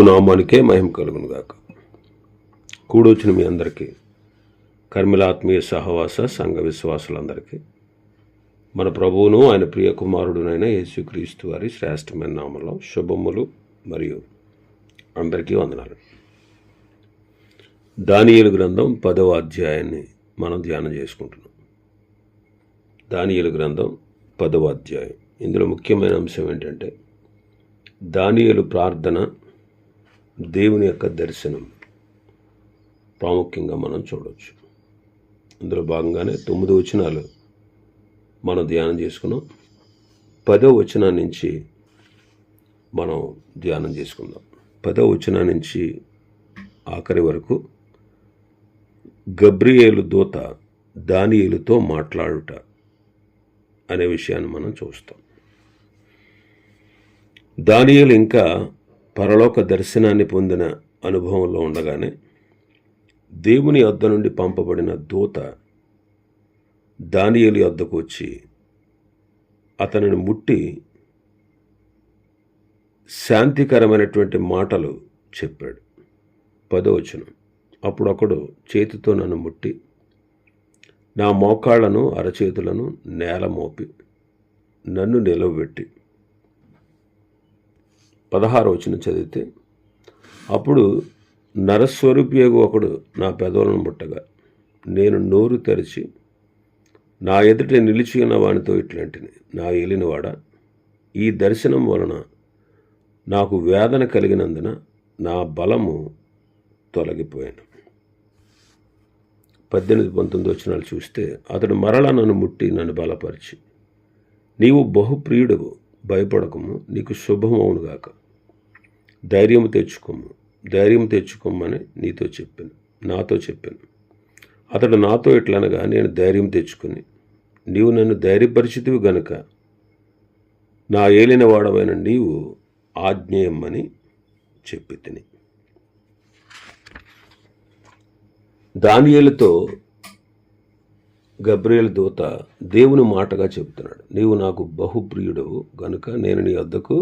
నామానికే మహిమ కలుగును గాక. కూడొచ్చిన మీ అందరికీ, కర్మిలాత్మీయ సహవాస సంఘ విశ్వాసులందరికీ మన ప్రభువును ఆయన ప్రియ కుమారుడునైన యేసుక్రీస్తు వారి శ్రేష్టమైన నామంలో శుభములు మరియు అందరికీ వందనాలు. దానియేలు గ్రంథం 10వ అధ్యాయాన్ని మనం ధ్యానం చేసుకుంటున్నాం. దానియేలు గ్రంథం 10వ అధ్యాయం. ఇందులో ముఖ్యమైన అంశం ఏంటంటే దానియేలు ప్రార్థన, దేవుని యొక్క దర్శనం ప్రాముఖ్యంగా మనం చూడవచ్చు. అందులో భాగంగానే 9 వచనాలు మనం ధ్యానం చేసుకున్నాం. 10వ వచనం నుంచి మనం ధ్యానం చేసుకుందాం. 10వ వచనం నుంచి ఆఖరి వరకు గబ్రియేలు దూత దానియేలుతో మాట్లాడుట అనే విషయాన్ని మనం చూస్తాం. దానియేలు ఇంకా పరలోక దర్శనాన్ని పొందిన అనుభవంలో ఉండగానే దేవుని యొద్ద నుండి పంపబడిన దూత దానియేలు యొద్దకు వచ్చి అతనిని ముట్టి శాంతికరమైనటువంటి మాటలు చెప్పాడు. 10వ వచనం. అప్పుడు ఒకడు చేతితో నన్ను ముట్టి నా మోకాళ్లను అరచేతులను నేల మోపి నన్ను నిలవబెట్టి 16వ వచనం చదివితే, అప్పుడు నరస్వరూపియగు ఒకడు నా పెదవులను ముట్టగా నేను నోరు తెరిచి నా ఎదుట నిలిచి ఉన్న వానితో ఇట్లాంటిని, నా ఏలినవాడ, ఈ దర్శనం వలన నాకు వేదన కలిగినందున నా బలము తొలగిపోయాను. 18-19 వచనాలు చూస్తే, అతడు మరలా నన్ను ముట్టి నన్ను బలపరిచి, నీవు బహుప్రియుడవు, భయపడకము, నీకు శుభమవునుగాక, ధైర్యం తెచ్చుకోమని నాతో చెప్పాను. అతడు నాతో ఎట్లనగా, నేను ధైర్యం తెచ్చుకుని, నీవు నన్ను ధైర్యపరిచితివి గనుక నా ఏలిన వాడవైన నీవు ఆజ్ఞేయమ్మని చెప్పి తిని. దానియేలుతో గబ్రియేలు దూత దేవుని మాటగా చెబుతున్నాడు. నీవు నాకు బహుప్రియుడవు గనుక నేను నీ వద్దకు,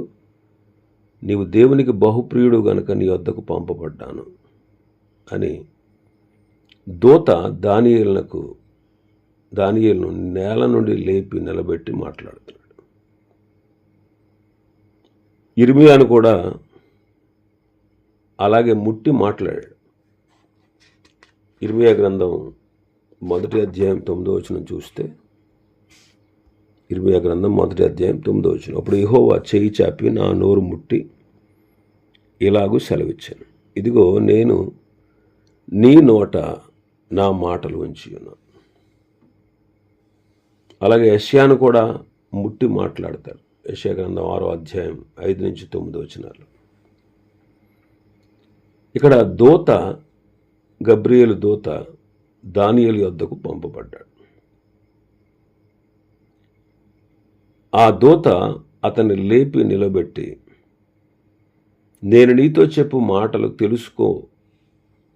నీవు దేవునికి బహుప్రియుడు గనుక నీ వద్దకు పంపబడ్డాను అని దూత దానియేలును నేల నుండి లేపి నిలబెట్టి మాట్లాడుతున్నాడు. ఇర్మియాను కూడా అలాగే ముట్టి మాట్లాడాడు. ఇర్మియా గ్రంథం 1వ అధ్యాయం 9వ వచనం చూస్తే, ఇర్మియా గ్రంథం 1వ అధ్యాయం 9వ వచనం. అప్పుడు యెహోవా చేయి చాపి నా నోరు ముట్టి ఇలాగూ సెలవిచ్చాను, ఇదిగో నేను నీ నోట నా మాటలు ఉంచి ఉన్నాను. అలాగే యెషయాను కూడా ముట్టి మాట్లాడతారు. యెషయా గ్రంథం 6వ అధ్యాయం 5-9 వచనాలు. ఇక్కడ గబ్రియేలు దూత దానియేలు యొద్దకు పంపబడ్డాడు. ఆ దూత అతన్ని లేపి నిలబెట్టి, నేను నీతో చెప్పు మాటలు తెలుసుకో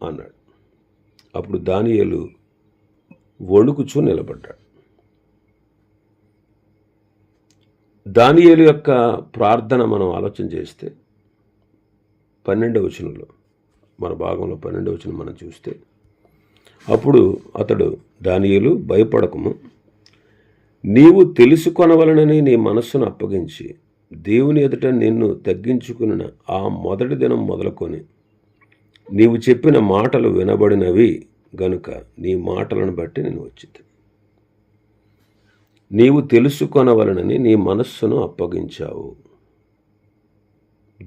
అన్నాడు. అప్పుడు దానియేలు వణుకుచూ నిలబడ్డాడు. దానియేలు యొక్క ప్రార్థన మనం ఆలోచన చేస్తే 12వ వచనంలో, మన భాగంలో 12వ వచనం మనం చూస్తే, అప్పుడు అతడు దానియేలు భయపడకము, నీవు తెలుసుకొనవలనని నీ మనస్సును అప్పగించి దేవుని ఎదుట నిన్ను తగ్గించుకున్న ఆ మొదటి దినం మొదలుకొని నీవు చెప్పిన మాటలు వినబడినవి గనుక నీ మాటలను బట్టి నేను వచ్చింది. నీవు తెలుసుకొనవలనని నీ మనస్సును అప్పగించావు,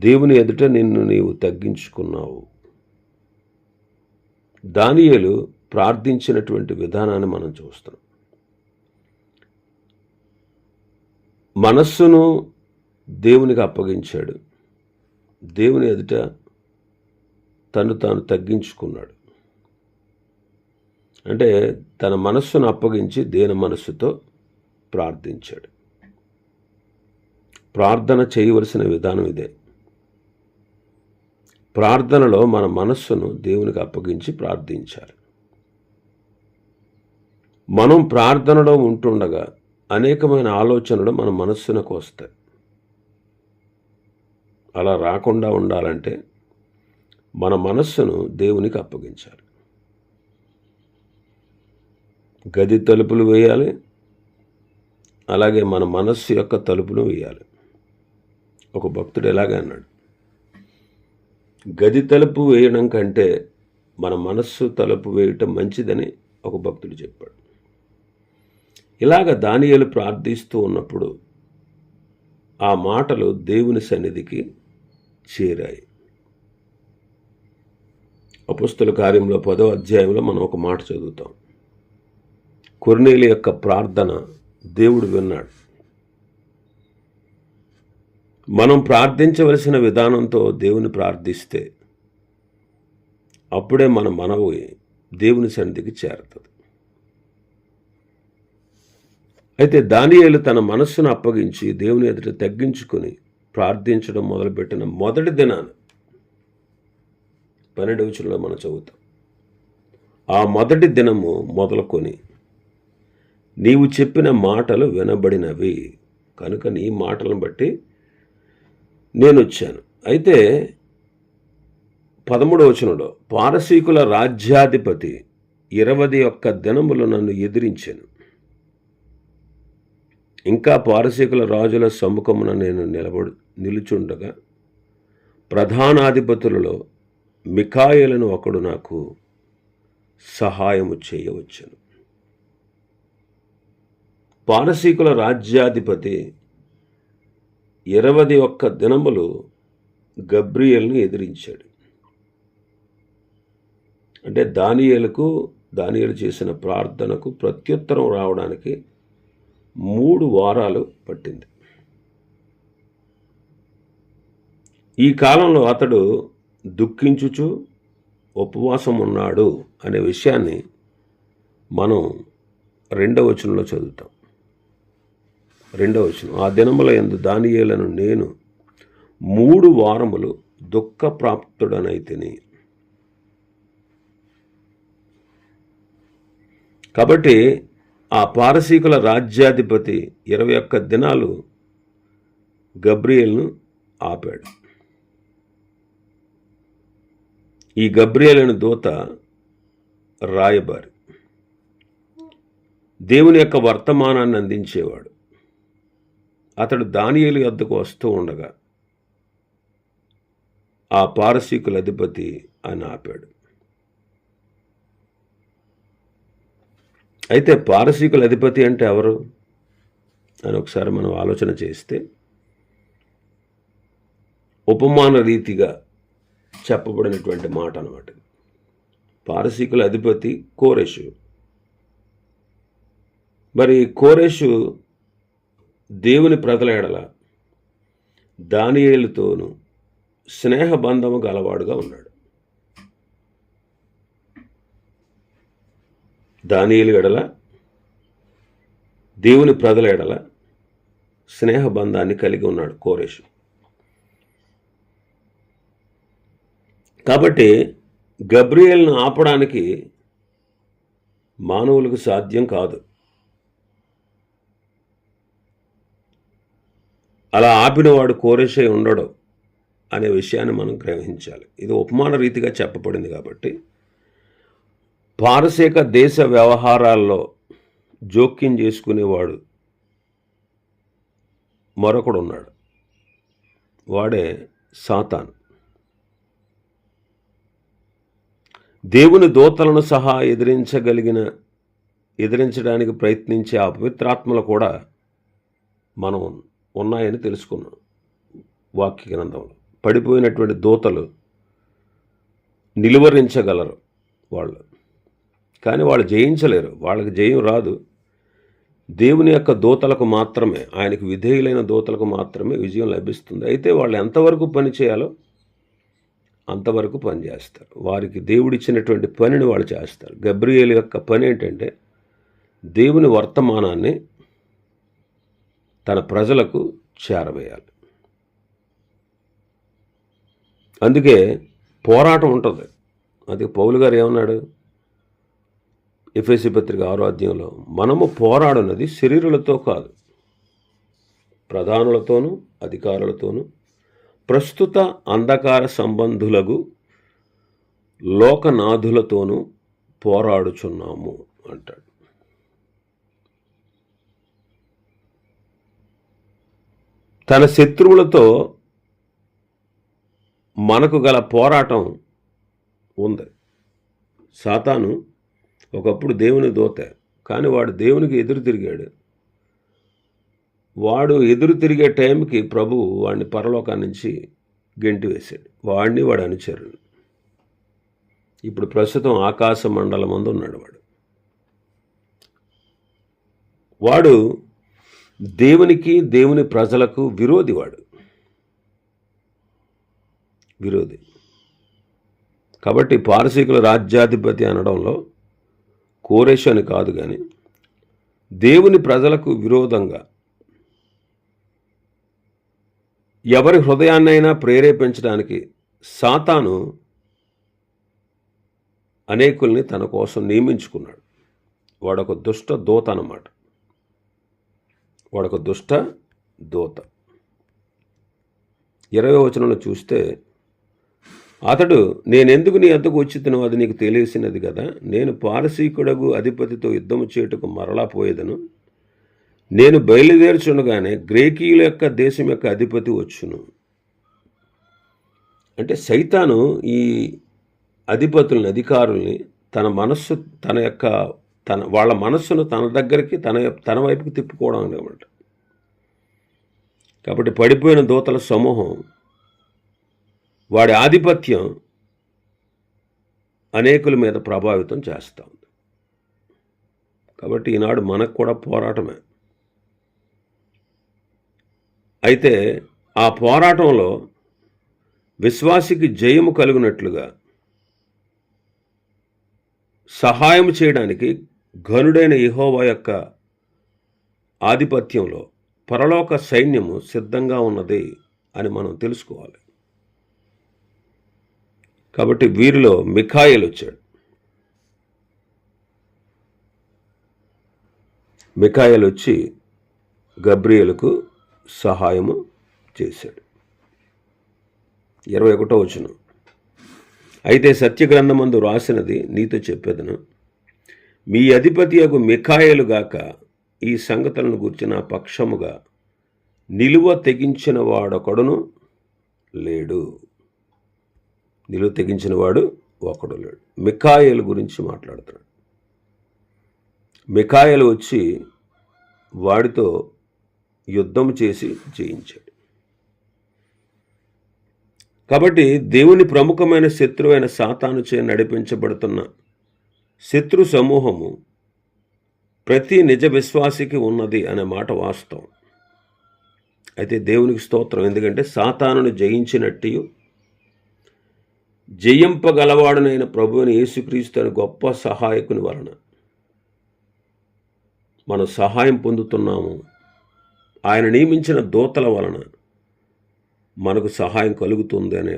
దేవుని ఎదుట నిన్ను నీవు తగ్గించుకున్నావు. దానియేలు ప్రార్థించినటువంటి విధానాన్ని మనం చూస్తాం. మనస్సును దేవునికి అప్పగించాడు, దేవుని ఎదుట తను తాను తగ్గించుకున్నాడు. అంటే తన మనస్సును అప్పగించి దేని మనస్సుతో ప్రార్థించాడు. ప్రార్థన చేయవలసిన విధానం ఇదే. ప్రార్థనలో మన మనస్సును దేవునికి అప్పగించి ప్రార్థించాలి. మనం ప్రార్థనలో ఉంటుండగా అనేకమైన ఆలోచనలు మన మనస్సునకు వస్తాయి. అలా రాకుండా ఉండాలంటే మన మనస్సును దేవునికి అప్పగించాలి. గది తలుపులు వేయాలి, అలాగే మన మనస్సు యొక్క తలుపును వేయాలి. ఒక భక్తుడు ఎలాగే అన్నాడు, గది తలుపు వేయడం కంటే మన మనస్సు తలుపు వేయటం మంచిదని ఒక భక్తుడు చెప్పాడు. ఇలాగ దానియేలు ప్రార్థిస్తూ ఉన్నప్పుడు ఆ మాటలు దేవుని సన్నిధికి చేరాయి. అపోస్తలుల కార్యంలో 10వ అధ్యాయంలో మనం ఒక మాట చదువుతాం. కొర్నేలి యొక్క ప్రార్థన దేవుడు విన్నాడు. మనం ప్రార్థించవలసిన విధానంతో దేవుని ప్రార్థిస్తే అప్పుడే మన మనవి దేవుని సన్నిధికి చేరుతుంది. అయితే దానియేలు తన మనస్సును అప్పగించి దేవుని ఎదుట తగ్గించుకొని ప్రార్థించడం మొదలుపెట్టిన మొదటి దినాన 12వ వచనంలో మనం చదువుతాం. ఆ మొదటి దినము మొదలుకొని నీవు చెప్పిన మాటలు వినబడినవి కనుక నీ మాటలను బట్టి నేను వచ్చాను. అయితే 13వ వచనంలో పారసీకుల రాజ్యాధిపతి 21 దినములు నన్ను ఎదిరించాను. ఇంకా పారసీకుల రాజుల సముఖమున నేను నిలుచుండగా ప్రధానాధిపతులలో మిఖాయేలును ఒకడు నాకు సహాయము చేయవచ్చును. పారసీకుల రాజ్యాధిపతి 21 దినములు గబ్రియేలును ఎదిరించాడు. అంటే దానియేలు చేసిన ప్రార్థనకు ప్రత్యుత్తరం రావడానికి 3 వారాలు పట్టింది. ఈ కాలంలో అతడు దుఃఖించుచు ఉపవాసం ఉన్నాడు అనే విషయాన్ని మనం 2వ వచనంలో చదువుతాం. 2వ వచనం, ఆ దినముల యందు దానియేలును నేను 3 వారములు దుఃఖప్రాప్తుడనైతిని. కాబట్టి ఆ పారసీకుల రాజ్యాధిపతి 21 దినాలు గబ్రియేలును ఆపాడు. ఈ గబ్రియేలు దూత రాయబారి, దేవుని యొక్క వర్తమానాన్ని అందించేవాడు. అతడు దానియేలు యొద్దకు వస్తూ ఉండగా ఆ పారసీకుల అధిపతి అని ఆపాడు. అయితే పారసీకుల అధిపతి అంటే ఎవరు అని ఒకసారి మనం ఆలోచన చేస్తే ఉపమాన రీతిగా చెప్పబడినటువంటి మాట అన్నమాట. పారసీకుల అధిపతి కోరెషు. మరి కోరెషు దేవుని ప్రజల ఎడల దానియేలుతోనూ స్నేహబంధము గలవాడుగా ఉన్నాడు. దానియేలు ఎడల దేవుని ప్రజల ఎడల స్నేహబంధాన్ని కలిగి ఉన్నాడు కోరెషు. కాబట్టి గబ్రియేలును ఆపడానికి మానవులకు సాధ్యం కాదు. అలా ఆపినవాడు కోరెషే ఉండడు అనే విషయాన్ని మనం గ్రహించాలి. ఇది ఉపమాన రీతిగా చెప్పబడింది కాబట్టి పారసీక దేశ వ్యవహారాల్లో జోక్యం చేసుకునేవాడు మరొకడు ఉన్నాడు. వాడే సాతాను. దేవుని దూతలను సహా ఎదిరించడానికి ప్రయత్నించే ఆ పవిత్రాత్మలు కూడా మనం ఉన్నాయని తెలుసుకున్నాం వాక్య గ్రంథంలో. పడిపోయినటువంటి దూతలు నిలువరించగలరు వాళ్ళు, కానీ వాళ్ళు జయించలేరు. వాళ్ళకి జయం రాదు. దేవుని యొక్క దూతలకు మాత్రమే, ఆయనకు విధేయులైన దూతలకు మాత్రమే విజయం లభిస్తుంది. అయితే వాళ్ళు ఎంతవరకు పని చేయాలో అంతవరకు పని చేస్తారు. వారికి దేవుడిచ్చినటువంటి పనిని వాళ్ళు చేస్తారు. గబ్రియేలు యొక్క పని ఏంటంటే దేవుని వర్తమానాన్ని తన ప్రజలకు చేరవేయాలి. అందుకే పోరాటం ఉంటుంది. అందుకే పౌలు గారు ఏమన్నాడు ఎఫెసీ పత్రిక 6వ అధ్యాయంలో, మనము పోరాడున్నది శరీరులతో కాదు, ప్రధానులతోనూ అధికారులతోనూ ప్రస్తుత అంధకార సంబంధులకు లోకనాథులతోనూ పోరాడుచున్నాము అంటాడు. తన శత్రువులతో మనకు గల పోరాటం ఉంది. సాతాను ఒకప్పుడు దేవుని దూత, కానీ వాడు దేవునికి ఎదురు తిరిగాడు. వాడు ఎదురు తిరిగే టైంకి ప్రభువు వాడిని పరలోకాన్ని నుంచి గెంటి వేశాడు, వాడిని వాడు అనుచరుడు. ఇప్పుడు ప్రస్తుతం ఆకాశ మండలం ముందు ఉన్నాడు. వాడు దేవునికి దేవుని ప్రజలకు విరోధి. విరోధి కాబట్టి పారసీకుల రాజ్యాధిపతి అనడంలో కోరెషు అని కాదు, కానీ దేవుని ప్రజలకు విరోధంగా ఎవరి హృదయాన్నైనా ప్రేరేపించడానికి సాతాను అనేకుల్ని తన కోసం నియమించుకున్నాడు. వాడొక దుష్ట దూత అన్నమాట. వాడొక దుష్ట దూత. 20వ వచనంలో చూస్తే, అతడు, నేనెందుకు నీ వద్దకు వచ్చితునో అది నీకు తెలిసినది కదా. నేను పారసీకుడగు అధిపతితో యుద్ధము చేయుటకు మరలా పోయేదను. నేను బయలుదేరుచుండగానే గ్రేకీయుల యొక్క దేశం యొక్క అధిపతి వచ్చును. అంటే సైతాను ఈ అధిపతుల్ని, అధికారుల్ని వాళ్ళ మనస్సును తన దగ్గరికి, తన వైపుకి తిప్పుకోవడం అనమాట. కాబట్టి పడిపోయిన దూతల సమూహం, వాడి ఆధిపత్యం అనేకుల మీద ప్రభావితం చేస్తూ ఉంది. కాబట్టి ఈనాడు మనకు కూడా పోరాటమే. అయితే ఆ పోరాటంలో విశ్వాసికి జయము కలుగునట్లుగా సహాయం చేయడానికి ఘనుడైన యెహోవా యొక్క ఆధిపత్యంలో పరలోక సైన్యము సిద్ధంగా ఉన్నది అని మనం తెలుసుకోవాలి. కాబట్టి వీరిలో మిఖాయేలు వచ్చాడు. మిఖాయేలు వచ్చి గబ్రియేలుకు సహాయము చేశాడు. 21వ వచనం, అయితే సత్యగ్రంథమందు రాసినది నీతో చెప్పేదను, మీ అధిపతియగు మిఖాయేలు గాక ఈ సంగతులను గూర్చి నా పక్షముగా నిలువ తెగించిన వాడొకడును లేడు. నిలువ తెగించిన వాడు ఒకడు లేడు. మిఖాయేలు గురించి మాట్లాడుతున్నాడు. మిఖాయేలు వచ్చి వాడితో యుద్ధం చేసి జయించాడు. కాబట్టి దేవుని ప్రముఖమైన శత్రువైన సాతాను చే నడిపించబడుతున్న శత్రు సమూహము ప్రతి నిజ విశ్వాసికి ఉన్నది అనే మాట వాస్తవం. అయితే దేవునికి స్తోత్రం, ఎందుకంటే సాతానును జయించినట్టు జయింపగలవాడునైన ప్రభువుని యేసుక్రీస్తు అనే గొప్ప సహాయకుని వలన మనం సహాయం పొందుతున్నాము. ఆయన నియమించిన దూతల వలన మనకు సహాయం కలుగుతుంది అనే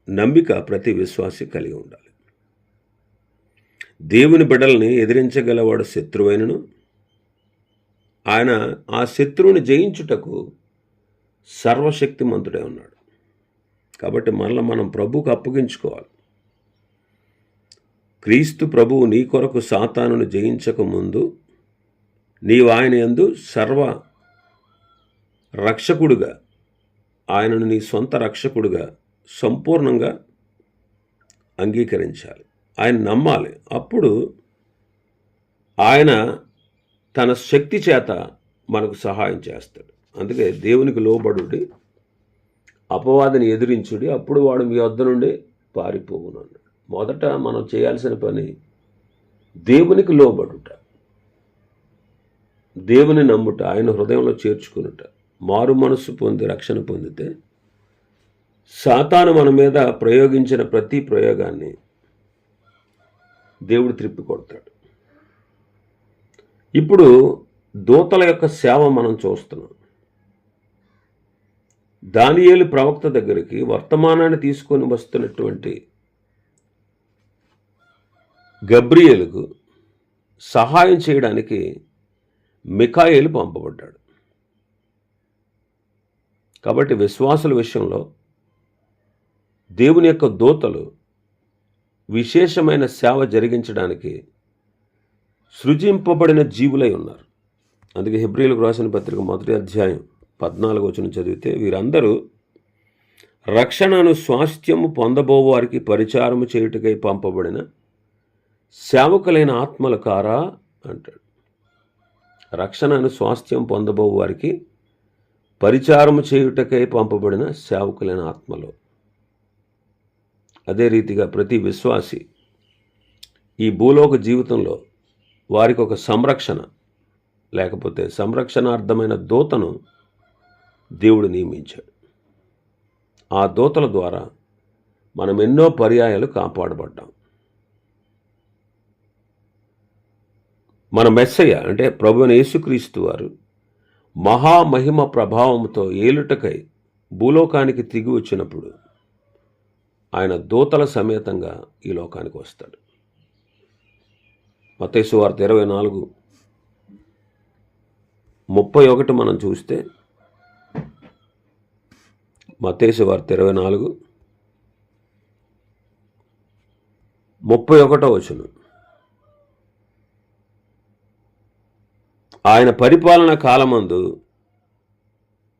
నమ్మిక ప్రతి విశ్వాసి కలిగి ఉండాలి. దేవుని బిడ్డల్ని ఎదిరించగలవాడు శత్రువైనను ఆయన ఆ శత్రువుని జయించుటకు సర్వశక్తిమంతుడై ఉన్నాడు. కాబట్టి మనం ప్రభువుకు అప్పగించుకోవాలి. క్రీస్తు ప్రభువు నీ కొరకు సాతానును జయించక ముందు నీవు ఆయన యందు సర్వ రక్షకుడుగా, ఆయనను నీ సొంత రక్షకుడుగా సంపూర్ణంగా అంగీకరించాలి. ఆయన నమ్మాలి. అప్పుడు ఆయన తన శక్తి చేత మనకు సహాయం చేస్తాడు. అందుకే దేవునికి లోబడుడి, అపవాదిని ఎదిరించుడి, అప్పుడు వాడు మీ వద్ద నుండి పారిపోవును అన్నాడు. మొదట మనం చేయాల్సిన పని దేవునికి లోబడుట, దేవుని నమ్ముట, ఆయన హృదయంలో చేర్చుకునుట. మారు మనస్సు పొంది రక్షణ పొందితే సాతాను మన మీద ప్రయోగించిన ప్రతి ప్రయోగాన్ని దేవుడు త్రిప్పి కొడతాడు. ఇప్పుడు దూతల యొక్క సేవ మనం చూస్తున్నాం. దానియేలు ప్రవక్త దగ్గరికి వర్తమానాన్ని తీసుకొని వస్తున్నటువంటి గబ్రియేలుకు సహాయం చేయడానికి మిఖాయేలు పంపబడ్డాడు. కాబట్టి విశ్వాసుల విషయంలో దేవుని యొక్క దూతలు విశేషమైన సేవ జరిగించడానికి సృజింపబడిన జీవులై ఉన్నారు. అందుకే హెబ్రీయులకు రాసిన పత్రిక 1 చదివితే, వీరందరూ రక్షణను స్వాస్థ్యము పొందబోవు వారికి పరిచారము చేయుటకై పంపబడిన సేవకులైన ఆత్మల కారా అంటాడు. రక్షణను స్వాస్థ్యం పొందబోవు వారికి పరిచారము చేయుటకై పంపబడిన సేవకులైన ఆత్మలు. అదే రీతిగా ప్రతి విశ్వాసి ఈ భూలోక జీవితంలో వారికి ఒక సంరక్షణ లేకపోతే సంరక్షణార్థమైన దూతను దేవుడు నియమించాడు. ఆ దూతల ద్వారా మనం ఎన్నో పర్యాయాలు కాపాడబడ్డాం. మన మెస్సయ్య అంటే ప్రభువైన యేసుక్రీస్తు వారు మహామహిమ ప్రభావంతో ఏలుటకై భూలోకానికి తిరిగి వచ్చినప్పుడు ఆయన దూతల సమేతంగా ఈ లోకానికి వస్తాడు. మత్తయి సువార్త 24:31 మనం చూస్తే, మత్తయి సువార్త 24:31 ఆయన పరిపాలన కాలమందు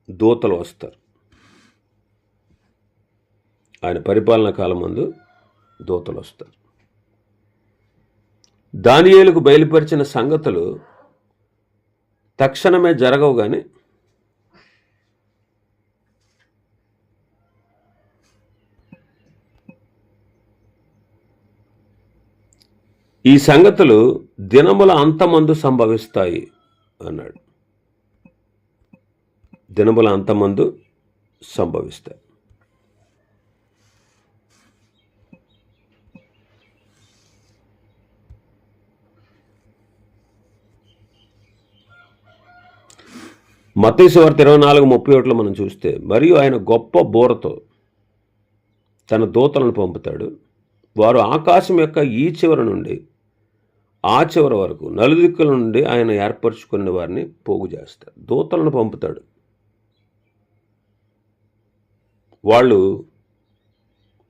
దూతలు వస్తారు. ఆయన పరిపాలన కాలమందు దూతలు వస్తారు. దానియేలుకు బయలుపరిచిన సంగతులు తక్షణమే జరగవు, కానీ ఈ సంగతులు దినముల అంతమందు సంభవిస్తాయి అన్నాడు. దినముల అంతమందు సంభవిస్తాయి. మత్తయి సువార్త 24:31 మనం చూస్తే, మరియు ఆయన గొప్ప బోరతో తన దూతలను పంపుతాడు. వారు ఆకాశం యొక్క ఈ చివరి నుండి ఆ చివరి వరకు నలుదిక్కుల నుండి ఆయన ఏర్పరచుకున్న వారిని పోగు చేస్తాడు. దూతలను పంపుతాడు. వాళ్ళు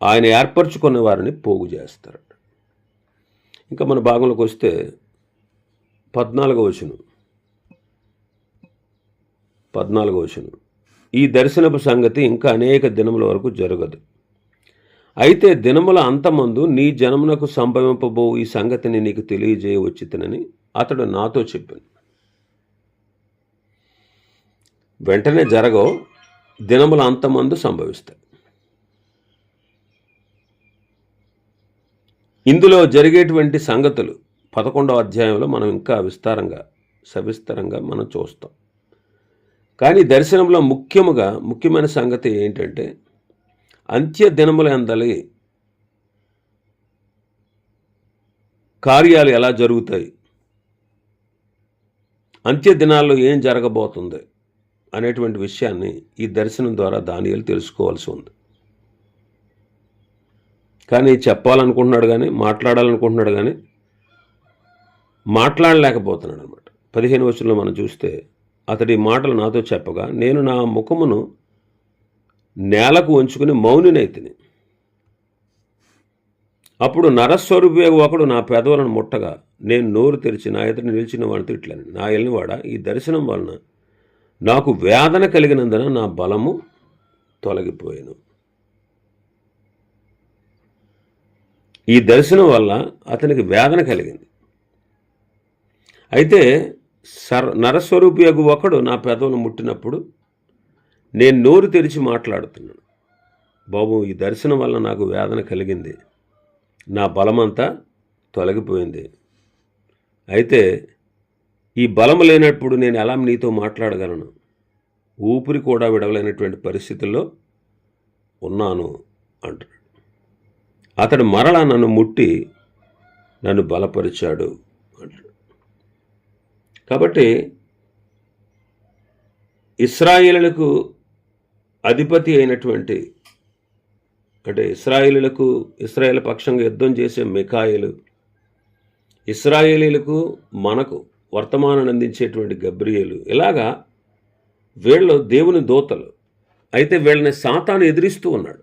ఆయన ఏర్పరచుకున్న వారిని పోగు చేస్తారు. ఇంకా మన భాగంలోకి వస్తే 14వ వచనం, ఈ దర్శనపు సంగతి ఇంకా అనేక దినముల వరకు జరగదు. అయితే దినముల అంతమందు నీ జనమునకు సంభవింపబో ఈ సంగతిని నీకు తెలియజేయవచ్చునని అతడు నాతో చెప్పాను. వెంటనే జరగవు, దినముల అంతమందు సంభవిస్తాయి. ఇందులో జరిగేటువంటి సంగతులు 11వ అధ్యాయంలో మనం ఇంకా సవిస్తరంగా మనం చూస్తాం. కానీ దర్శనంలో ముఖ్యమైన సంగతి ఏంటంటే, అంత్య దినముల యందలి కార్యాలు ఎలా జరుగుతాయి, అంత్య దినాల్లో ఏం జరగబోతుంది అనేటువంటి విషయాన్ని ఈ దర్శనం ద్వారా దానియేలు తెలుసుకోవాల్సి ఉంది. కానీ చెప్పాలనుకుంటున్నాడు, కానీ మాట్లాడాలనుకుంటున్నాడు, కానీ మాట్లాడలేకపోతున్నాడు అనమాట. 15వ వచనంలో మనం చూస్తే, అతడి మాటలు నాతో చెప్పగా నేను నా ముఖమును నేలకు వంచుకుని మౌనినైతిని. అప్పుడు నరస్వరూపి ఒకడు నా పెదవులను ముట్టగా నేను నోరు తెరిచి నా ఎదుట నిలిచిన వాడిని తిట్లని, నా ఎల్లివాడ, ఈ దర్శనం వలన నాకు వేదన కలిగినందున నా బలము తొలగిపోయాను. ఈ దర్శనం వల్ల అతనికి వేదన కలిగింది. అయితే నరస్వరూపి ఒకడు నా పెదవులు ముట్టినప్పుడు నేను నోరు తెరిచి మాట్లాడుతున్నాను. బాబు, ఈ దర్శనం వల్ల నాకు వేదన కలిగింది, నా బలమంతా తొలగిపోయింది. అయితే ఈ బలం లేనప్పుడు నేను ఎలా నీతో మాట్లాడగలను? ఊపిరి కూడా విడవలేనటువంటి పరిస్థితుల్లో ఉన్నాను అంటాడు. అతడు మరలా నన్ను ముట్టి నన్ను బలపరిచాడు అంటాడు. కాబట్టి ఇశ్రాయేలులకు అధిపతి అయినటువంటి, అంటే ఇశ్రాయేలు పక్షంగా యుద్ధం చేసే మిఖాయేలు, ఇశ్రాయేలీలకు మనకు వర్తమానాన్ని అందించేటువంటి గబ్రియేలు, ఇలాగా వీళ్ళు దేవుని దూతలు. అయితే వీళ్ళని సాతాను ఎదిరిస్తూ ఉన్నాడు.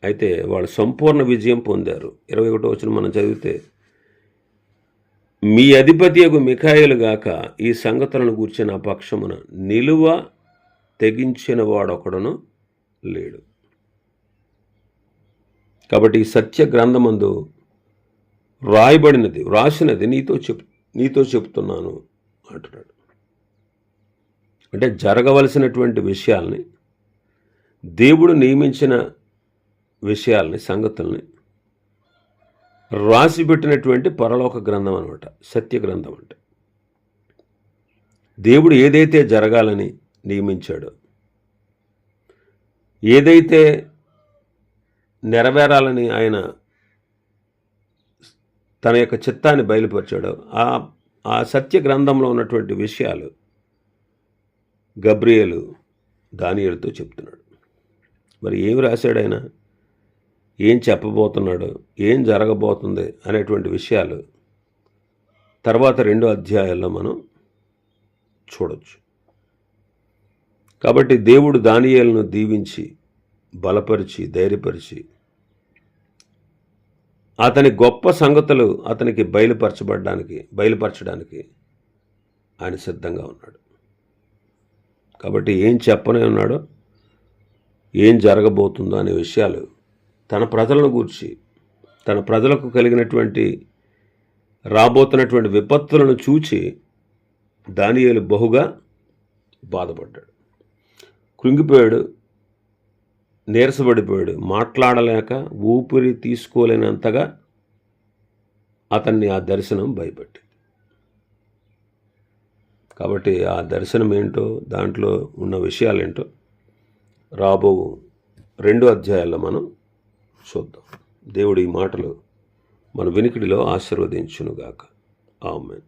అయితే వాళ్ళు సంపూర్ణ విజయం పొందారు. 21వ వచనం మనం చదివితే, మీ అధిపతియగు మిఖాయేలు గాక ఈ సంగతులను గూర్చి నా పక్షమున నిలువ తెగించిన వాడొకడును లేడు. కాబట్టి ఈ సత్య గ్రంథమందు వ్రాసినది నీతో చెప్తున్నాను అంటున్నాడు. అంటే జరగవలసినటువంటి విషయాల్ని, దేవుడు నియమించిన విషయాల్ని, సంగతుల్ని రాసిపెట్టినటువంటి పరలోక గ్రంథం అనమాట సత్య గ్రంథం. అంటే దేవుడు ఏదైతే జరగాలని నియమించాడో, ఏదైతే నెరవేరాలని ఆయన తన యొక్క చిత్తాన్ని బయలుపరిచాడో ఆ సత్య గ్రంథంలో ఉన్నటువంటి విషయాలు గబ్రియేలు దానియేలుతో చెప్తున్నాడు. మరి ఏమి రాశాడు ఆయన, ఏం చెప్పబోతున్నాడు, ఏం జరగబోతుంది అనేటువంటి విషయాలు తర్వాత 2 అధ్యాయాల్లో మనం చూడొచ్చు. కాబట్టి దేవుడు దానియేలును దీవించి, బలపరిచి, ధైర్యపరిచి, అతని గొప్ప సంగతులు అతనికి బయలుపరచడానికి ఆయన సిద్ధంగా ఉన్నాడు. కాబట్టి ఏం చెప్పనే ఉన్నాడో, ఏం జరగబోతుందో అనే విషయాలు తన ప్రజలను గూర్చి, తన ప్రజలకు కలిగినటువంటి రాబోతున్నటువంటి విపత్తులను చూచి దానియేలు బహుగా బాధపడ్డాడు, కృంగిపోయాడు, నీరసపడిపోయాడు. మాట్లాడలేక, ఊపిరి తీసుకోలేనంతగా అతన్ని ఆ దర్శనం భయపెట్టింది. కాబట్టి ఆ దర్శనం ఏంటో, దాంట్లో ఉన్న విషయాలేంటో రాబో 2 అధ్యాయాల్లో మనం చూద్దాం. దేవుడు ఈ మాటలు మన వినికిడిలో ఆశీర్వదించునుగాక. ఆమేన్.